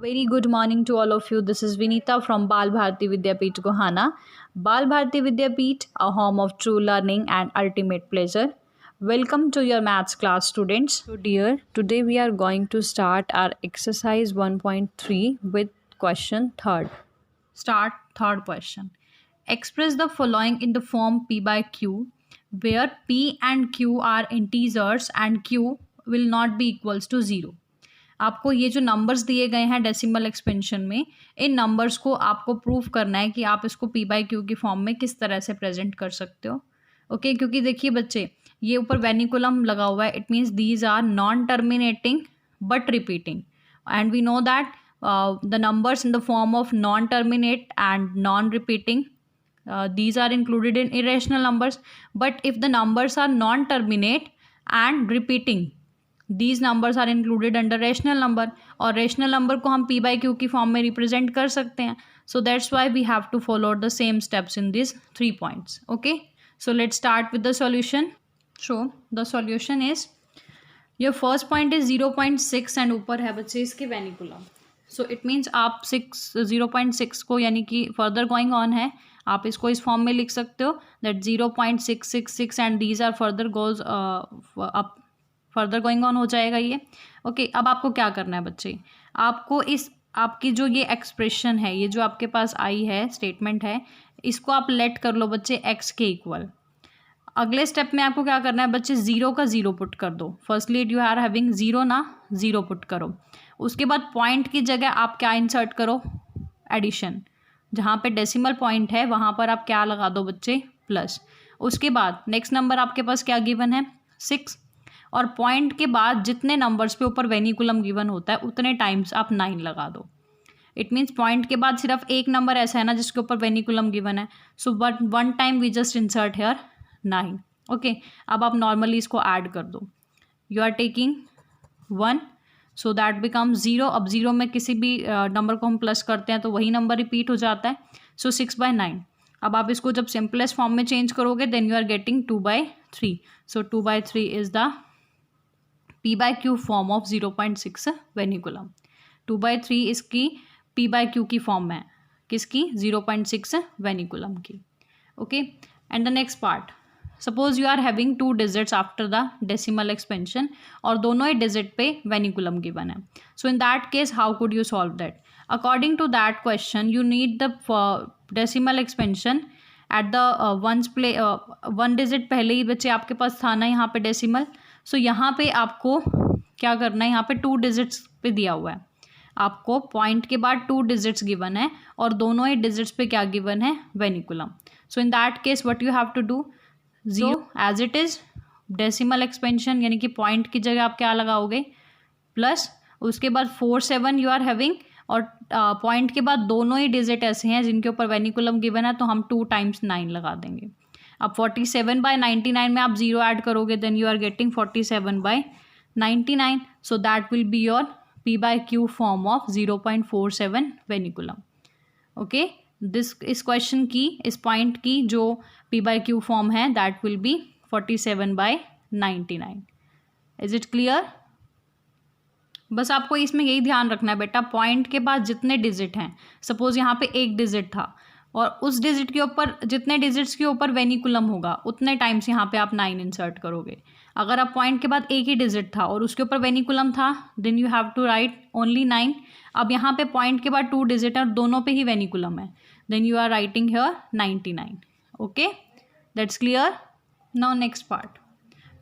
Very good morning to all of you. This is Vinita from Bal Bharati Vidyapeeth Gohana. Bal Bharati Vidyapeeth, a home of true learning and ultimate pleasure. Welcome to your maths class, students. So, dear, today we are going to start our exercise 1.3 with question third. Start third question. Express the following in the form P by Q, where P and Q are integers and Q will not be equals to 0. आपको ये जो numbers दिए गए हैं decimal expansion में, इन numbers को आपको prove करना है कि आप इसको पी बाई क्यू की फॉर्म में किस तरह से प्रेजेंट कर सकते हो. ओके क्योंकि देखिए बच्चे, ये ऊपर वेनिकुलम लगा हुआ है. It means these are non terminating but repeating, and we know that the numbers in the form of non terminate and non repeating, these are included in irrational numbers. But if the numbers are non terminate and repeating, these numbers are included under rational number, और rational number को हम p by q की फॉर्म में represent कर सकते हैं. So that's why we have to follow the same steps in these 3 points. Okay, so let's start with the solution. So the solution is, your first point is 0.6 and ऊपर है बच्चे इसके वेनिकुलम. सो इट मीन्स आप 0.6 को यानी कि further going on है, आप इसको इस फॉर्म में लिख सकते हो that 0.666 and these are further goes up, further going on हो जाएगा ये. ओके अब आपको क्या करना है बच्चे, आपको इस आपकी जो ये एक्सप्रेशन है, ये जो आपके पास आई है स्टेटमेंट है, इसको आप लेट कर लो बच्चे एक्स के इक्वल. अगले स्टेप में आपको क्या करना है बच्चे, 0 का 0 पुट कर दो. फर्स्टली यू आर हैविंग 0 ना, 0 पुट करो. उसके बाद पॉइंट की जगह आप क्या इंसर्ट करो, एडिशन. जहाँ पे डेसिमल पॉइंट है वहाँ पर आप क्या लगा दो बच्चे, प्लस. उसके बाद नेक्स्ट नंबर आपके पास क्या गिवन है, 6, और पॉइंट के बाद जितने नंबर्स पे ऊपर वेनिकुलम गिवन होता है उतने टाइम्स आप 9 लगा दो. इट मीन्स पॉइंट के बाद सिर्फ एक नंबर ऐसा है ना जिसके ऊपर वेनिकुलम गिवन है, so but one time we just insert here 9. Okay अब आप नॉर्मली इसको ऐड कर दो. You are taking 1, so that become 0. अब 0 में किसी भी नंबर को हम प्लस करते हैं तो वही नंबर रिपीट हो जाता है. सो 6/9. अब आप इसको जब सिंपलेस्ट फॉर्म में चेंज करोगे then you are getting 2/3. So 2/3 is the P by Q form of 0.6 vinculum. 2/3 इसकी पी बाई क्यू की फॉर्म है, किसकी, 0.6 वेनिकुलम की. Okay and the next part, suppose you are having 2 digits after the decimal expansion और दोनों ही digit पे vinculum given है. So in that case how could you solve that. According to that question you need the decimal expansion at the one digit. पहले ही बच्चे आपके पास था ना यहाँ पे डेसिमल. सो यहाँ पे आपको क्या करना है, यहाँ पे 2 डिजिट्स पे दिया हुआ है, आपको पॉइंट के बाद 2 डिजिट्स गिवन है और दोनों ही डिजिट्स पे क्या गिवन है, vinculum. So in that case what you have to do, 0 as it is decimal expansion, यानी कि पॉइंट की जगह आप क्या लगाओगे, प्लस. उसके बाद 4 7 यू आर हैविंग, और पॉइंट के बाद दोनों ही डिजिट ऐसे हैं जिनके ऊपर वेनिकुलम गिवन है तो हम 2 times 9 लगा देंगे. अब 47/99 में आप 0 ऐड करोगे then you are getting 47/99. So that will be your P by Q form of 0.47 vinculum. Okay इस क्वेश्चन की, इस पॉइंट की जो पी बाई क्यू फॉर्म है that will be 47/99. Is it clear. बस आपको इसमें यही ध्यान रखना है बेटा, पॉइंट के बाद जितने डिजिट हैं, सपोज यहाँ पे एक डिजिट था और उस डिजिट के ऊपर जितने डिजिट्स के ऊपर वेनिकुलम होगा उतने टाइम्स यहाँ पे आप 9 इंसर्ट करोगे. अगर आप पॉइंट के बाद एक ही डिजिट था और उसके ऊपर वेनिकुलम था then you have to write only 9. अब यहाँ पे पॉइंट के बाद 2 डिजिट है और दोनों पे ही वेनिकुलम है, then you are writing here 99. Okay that's clear. Now next part,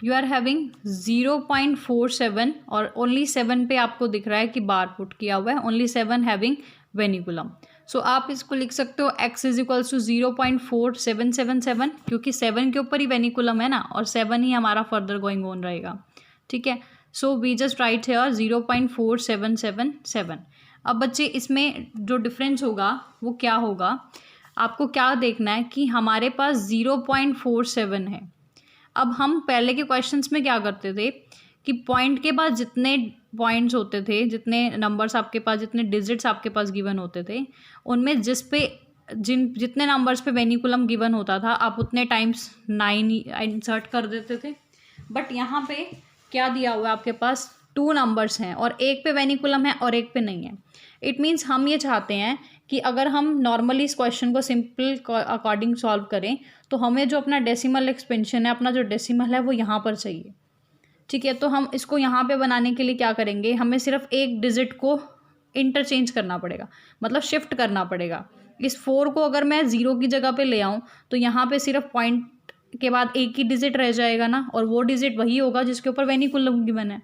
you are having 0.47 और ओनली 7 पे आपको दिख रहा है कि बार पुट किया हुआ है, ओनली 7 हैविंग वेनिकुलम. सो आप इसको लिख सकते हो x इज इक्वल्स टू 0.4777, क्योंकि 7 के ऊपर ही वेनिकुलम है ना और 7 ही हमारा फर्दर गोइंग ऑन रहेगा. ठीक है, so we just write here 0.4777. अब बच्चे इसमें जो डिफरेंस होगा वो क्या होगा, आपको क्या देखना है कि हमारे पास 0.47 है. अब हम पहले के क्वेश्चंस में क्या करते थे कि पॉइंट के बाद जितने पॉइंट्स होते थे, जितने नंबर्स आपके पास, जितने डिजिट्स आपके पास गिवन होते थे, उनमें जितने नंबर्स पे वेनिकुलम गिवन होता था आप उतने टाइम्स 9 इंसर्ट कर देते थे. बट यहाँ पे क्या दिया हुआ है आपके पास, 2 नंबर्स हैं और एक पे वेनिकुलम है और एक पे नहीं है. इट मीन्स हम ये चाहते हैं कि अगर हम नॉर्मली इस क्वेश्चन को सिंपल अकॉर्डिंग सॉल्व करें तो हमें जो अपना डेसिमल एक्सपेंशन है, अपना जो डेसिमल है वो यहाँ पर चाहिए, ठीक है। तो हम इसको यहाँ पे बनाने के लिए क्या करेंगे, हमें सिर्फ एक डिजिट को इंटरचेंज करना पड़ेगा, मतलब शिफ्ट करना पड़ेगा। इस 4 को अगर मैं 0 की जगह पे ले आऊँ तो यहाँ पे सिर्फ पॉइंट के बाद एक ही डिजिट रह जाएगा ना, और वो डिजिट वही होगा जिसके ऊपर वेनिकुलम गिवन है।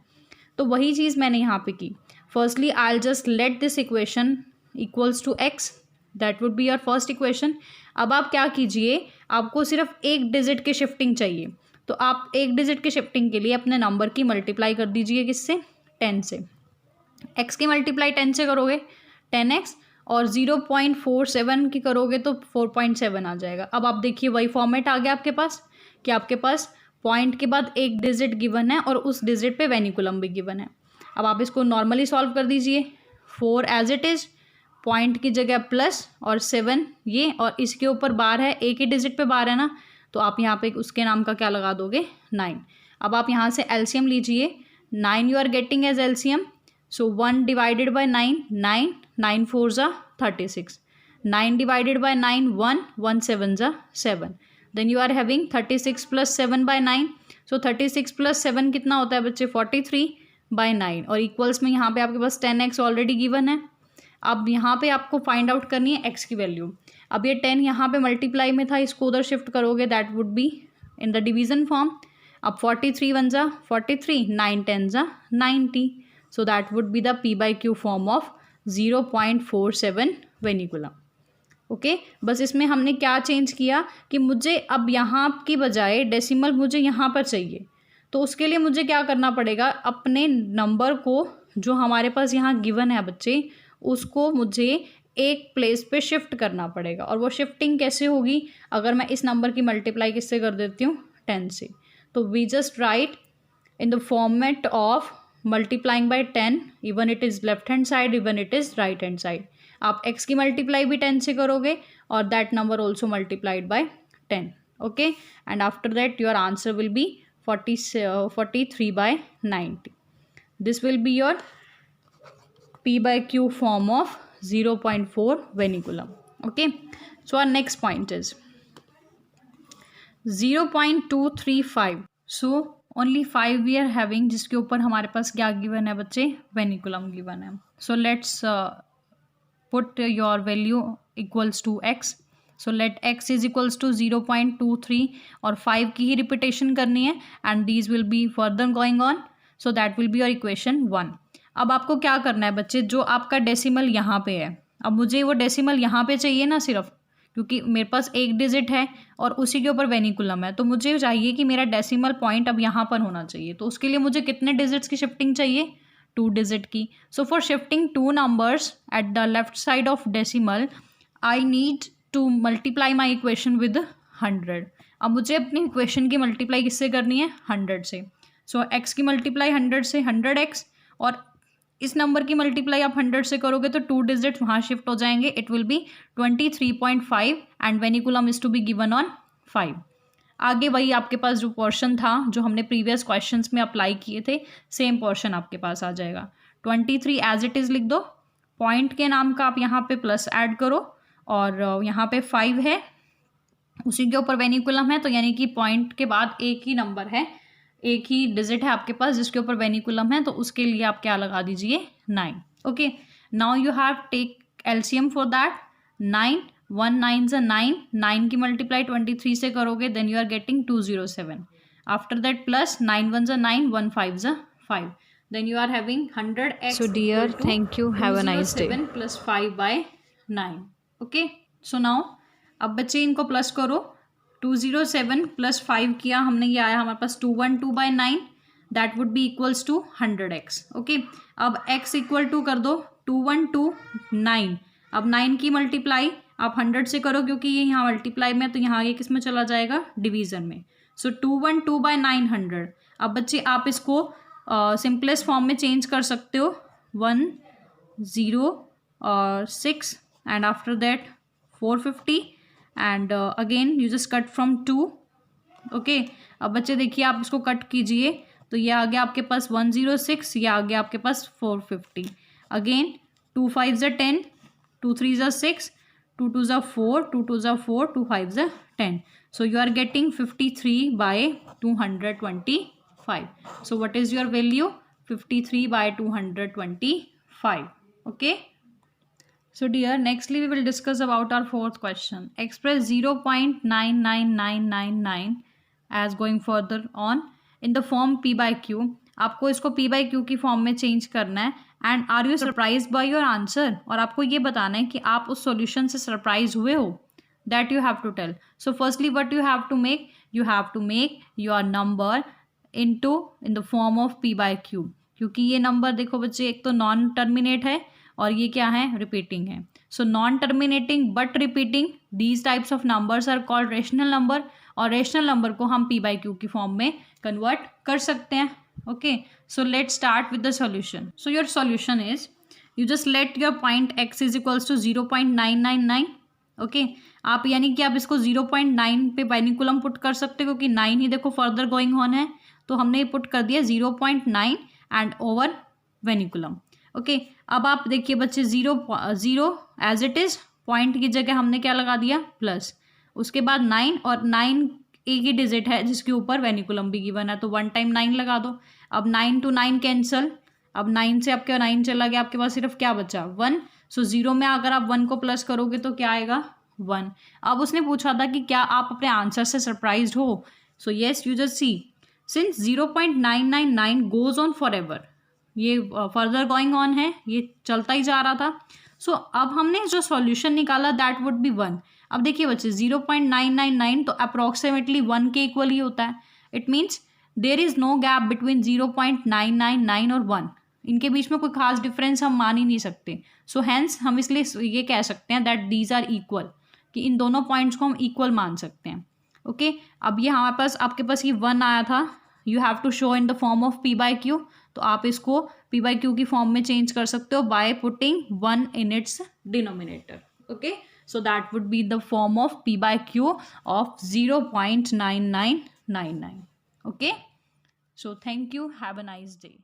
तो वही चीज़ मैंने यहाँ पे की। Firstly I will just let this equation equals to x, that would be your first equation. अब आप क्या कीजिए, आपको सिर्फ एक डिजिट की शिफ्टिंग चाहिए, तो आप एक डिजिट की शिफ्टिंग के लिए अपने नंबर की मल्टीप्लाई कर दीजिए किससे, 10 से। x की मल्टीप्लाई 10 से करोगे 10x, और 0.47 की करोगे तो 4.7 आ जाएगा। अब आप देखिए वही फॉर्मेट आ गया आपके पास कि आपके पास पॉइंट के बाद एक डिजिट गिवन है और उस डिजिट पे वेनिकुलम भी गिवन है। अब आप इसको नॉर्मली सॉल्व कर दीजिए। 4 एज इट इज़, पॉइंट की जगह प्लस और 7 ये, और इसके ऊपर बार है, एक ही डिजिट पे बार है ना, तो आप यहाँ पे उसके नाम का क्या लगा दोगे, 9। अब आप यहाँ से एलसीएम लीजिए, 9 you are getting as LCM, so 1 divided by 9, 9, 9 4 ज़ा 36, 9 डिवाइडेड बाई 9, 1, 1 7 ज़ा 7, then you are having 36 plus 7 by 9, so 36 plus 7 कितना होता है बच्चे, 43 बाई 9, और इक्वल्स में यहाँ पे आपके पास 10x ऑलरेडी गिवन है। अब यहाँ पे आपको फाइंड आउट करनी है x की वैल्यू। अब ये 10 यहाँ पे मल्टीप्लाई में था, इसको उधर शिफ्ट करोगे, that would be in the division form. अब 43 1 ज़ा 43, 9 10 ज़ा 90, so that would be the p/q form of 0.47 vinculum. Okay, बस इसमें हमने क्या चेंज किया कि मुझे अब यहाँ की बजाय डेसिमल मुझे यहाँ पर चाहिए, तो उसके लिए मुझे क्या करना पड़ेगा, अपने नंबर को जो हमारे पास यहाँ गिवन है बच्चे, उसको मुझे एक प्लेस पे शिफ्ट करना पड़ेगा। और वो शिफ्टिंग कैसे होगी, अगर मैं इस नंबर की मल्टीप्लाई किससे कर देती हूँ, 10 से, तो we just write in the format of multiplying by 10, even it is left hand side, even it is right hand side. आप x की मल्टीप्लाई भी 10 से करोगे और that number also multiplied by 10, okay, and after that your answer will be 43 by 90. This will be your p/q form of 0.4 वेनिकुलम। Okay, so our next point is 0.235. So only 5 we are having, जिसके ऊपर हमारे पास क्या given है बच्चे, वेनिकुलम given है। So let's put your value equals to x. So let x is equals to 0.23 और 5 की ही रिपीटेशन करनी है, and these will be further going on. So that will be your equation 1. अब आपको क्या करना है बच्चे, जो आपका डेसिमल यहाँ पे है, अब मुझे वो डेसिमल यहाँ पे चाहिए ना सिर्फ, क्योंकि मेरे पास एक डिजिट है और उसी के ऊपर वेनिकुलम है, तो मुझे चाहिए कि मेरा डेसिमल पॉइंट अब यहाँ पर होना चाहिए। तो उसके लिए मुझे कितने डिजिट्स की शिफ्टिंग चाहिए, 2 डिजिट की। So for shifting 2 numbers at the left side of decimal, I need to multiply my equation with 100। अब मुझे अपनी इक्वेशन की मल्टीप्लाई किससे करनी है, 100 से। सो x की मल्टीप्लाई 100 से 100x, और इस नंबर की मल्टीप्लाई आप 100 से करोगे तो 2 डिजिट वहाँ शिफ्ट हो जाएंगे, it will be 23.5 and vinculum is to be given on 5। आगे वही आपके पास जो पोर्शन था जो हमने प्रीवियस क्वेश्चंस में अप्लाई किए थे, सेम पोर्शन आपके पास आ जाएगा। 23 एज इट इज़ लिख दो, पॉइंट के नाम का आप यहाँ पे प्लस ऐड करो, और यहाँ पे 5 है, उसी के ऊपर वेनिकुलम है, तो यानी कि पॉइंट के बाद एक ही नंबर है, एक ही डिजिट है आपके पास जिसके ऊपर वेनिकुलम है, तो उसके लिए आप क्या लगा दीजिए, 9। Okay, now you have take LCM for that. 9 1 9 ज़ा 9, 9 की मल्टीप्लाई 23 से करोगे, then you are getting 207। After that plus 9 1 ज़ा 9, 1 5 ज़ा 5, then you are having 100x. So dear, thank you, have a nice day. 207 plus 5 by 9. Okay, so now अब बच्चे इनको plus करो, 207 प्लस 5 किया हमने, ये आया हमारे पास 212 by 9, that would be equals to 100x। Okay, अब x इक्वल टू कर दो 212 9, अब 9 की मल्टीप्लाई आप 100 से करो, क्योंकि ये यहाँ मल्टीप्लाई में, तो यहाँ ये किस में चला जाएगा, डिवीजन में। सो 212 बाई 900। अब बच्चे आप इसको सिंपलेस्ट फॉर्म में चेंज कर सकते हो, 1 0 6 and after that 450 and again you just cut from 2। Okay, अब बच्चे देखिए आप इसको कट कीजिए, तो ये आ गया आपके पास 106, ये आ गया आपके पास 450। Again 2 5s are 10, 2 3s are 6, 2 2s are 4, 2 2s are 4, 2 5s are 10. So you are getting 53 by 225. So what is your value? 53 by 225. Okay. So dear, nextly we will discuss about our fourth question. Express 0.99999 as going further on in the form P by Q. आपको इसको P by Q की फॉर्म में change करना है. And are you surprise by your answer? और आपको ये बताना है कि आप उस सॉल्यूशन से सरप्राइज हुए हो. That you have to tell. So firstly what you have to make? You have to make your number in the form of P by Q. क्योंकि ये नंबर देखो बच्चे, एक तो नॉन टर्मिनेट है और ये क्या है? रिपीटिंग है. So non terminating but repeating, these types of numbers are called rational number. और रेशनल नंबर को हम P by Q की फॉर्म में कन्वर्ट कर सकते हैं. Okay, so let start with the solution. So your solution is, you just let your point x is equals to 0.999. Okay, आप यानी कि आप इसको 0.9 पे वेनिकुलम पुट कर सकते हो, क्योंकि 9 ही देखो फर्दर गोइंग ऑन है, तो हमने पुट कर दिया 0.9 एंड ओवर वेनिकुलम. ओके, अब आप देखिए बच्चे, 0 एज इट इज, पॉइंट की जगह हमने क्या लगा दिया? प्लस. उसके बाद 9, और 9 एक ही डिजिट है जिसके ऊपर वेनिकुलम भी गिवन है, तो 1 टाइम 9 लगा दो. अब 9 to 9 कैंसल. अब 9 से आपके 9 चला गया, आपके पास सिर्फ क्या बचा? 1. सो 0 में अगर आप 1 को प्लस करोगे तो क्या आएगा? 1. अब उसने पूछा था कि क्या आप अपने आंसर से सरप्राइज्ड हो? So yes, you just see, since 0.999 goes on for ever, ये फर्दर गोइंग ऑन है, ये चलता ही जा रहा था. सो अब हमने जो सॉल्यूशन निकाला दैट वुड बी 1. अब देखिए बच्चे, 0.999 तो अप्रॉक्सीमेटली 1 के इक्वल ही होता है. It means there is no gap between 0.999 और 1. इनके बीच में कोई खास डिफरेंस हम मान ही नहीं सकते. सो हैंस हम इसलिए ये कह सकते हैं दैट दीज आर इक्वल, कि इन दोनों पॉइंट्स को हम इक्वल मान सकते हैं. ओके, अब ये हमारे पास, आपके पास ये 1 आया था, you have to show in the form of P by Q. तो आप इसको P by Q की फॉर्म में चेंज कर सकते हो by putting 1 in its denominator. Okay, so that would be the form of P by Q of 0.9999. Okay, so thank you, have a nice day.